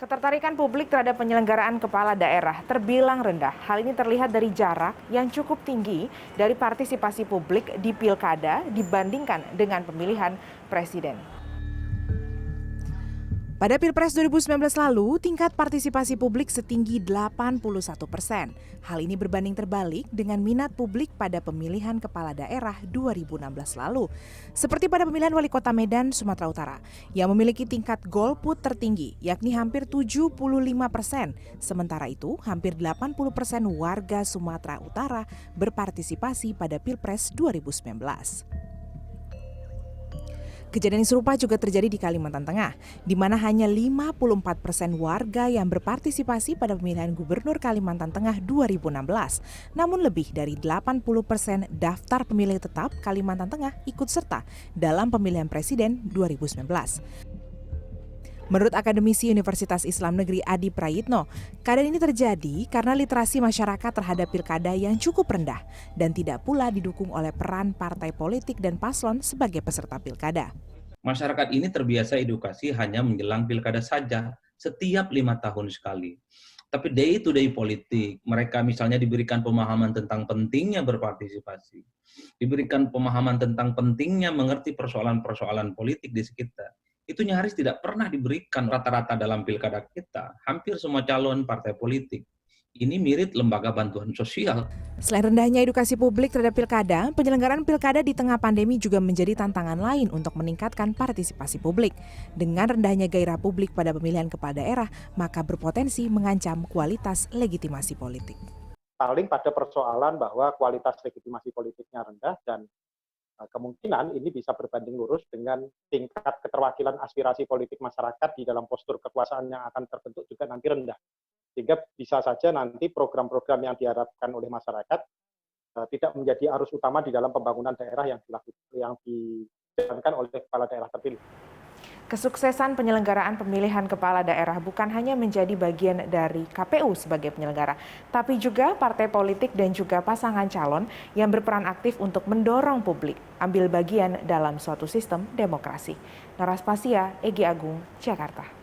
Ketertarikan publik terhadap penyelenggaraan kepala daerah terbilang rendah. Hal ini terlihat dari jarak yang cukup tinggi dari partisipasi publik di pilkada dibandingkan dengan pemilihan presiden. Pada Pilpres 2019 lalu, tingkat partisipasi publik setinggi 81%. Hal ini berbanding terbalik dengan minat publik pada pemilihan kepala daerah 2016 lalu. Seperti pada pemilihan wali kota Medan, Sumatera Utara, yang memiliki tingkat golput tertinggi, yakni hampir 75%. Sementara itu, hampir 80% warga Sumatera Utara berpartisipasi pada Pilpres 2019. Kejadian serupa juga terjadi di Kalimantan Tengah, di mana hanya 54% warga yang berpartisipasi pada pemilihan gubernur Kalimantan Tengah 2016. Namun lebih dari 80% daftar pemilih tetap Kalimantan Tengah ikut serta dalam pemilihan presiden 2019. Menurut akademisi Universitas Islam Negeri Adi Prayitno, keadaan ini terjadi karena literasi masyarakat terhadap pilkada yang cukup rendah dan tidak pula didukung oleh peran partai politik dan paslon sebagai peserta pilkada. Masyarakat ini terbiasa edukasi hanya menjelang pilkada saja, setiap 5 tahun sekali. Tapi day to day politik, mereka misalnya diberikan pemahaman tentang pentingnya berpartisipasi, diberikan pemahaman tentang pentingnya mengerti persoalan-persoalan politik di sekitar. Itu nyaris tidak pernah diberikan rata-rata dalam pilkada kita. Hampir semua calon partai politik ini mirip lembaga bantuan sosial. Selain rendahnya edukasi publik terhadap pilkada, penyelenggaraan pilkada di tengah pandemi juga menjadi tantangan lain untuk meningkatkan partisipasi publik. Dengan rendahnya gairah publik pada pemilihan kepala daerah, maka berpotensi mengancam kualitas legitimasi politik. Paling pada persoalan bahwa kualitas legitimasi politiknya rendah dan kemungkinan ini bisa berbanding lurus dengan tingkat keterwakilan aspirasi politik masyarakat di dalam postur kekuasaan yang akan terbentuk juga nanti rendah. Sehingga bisa saja nanti program-program yang diharapkan oleh masyarakat tidak menjadi arus utama di dalam pembangunan daerah yang dijalankan oleh kepala daerah terpilih. Kesuksesan penyelenggaraan pemilihan kepala daerah bukan hanya menjadi bagian dari KPU sebagai penyelenggara, tapi juga partai politik dan juga pasangan calon yang berperan aktif untuk mendorong publik ambil bagian dalam suatu sistem demokrasi. Noras Pasia, Egy Agung, Jakarta.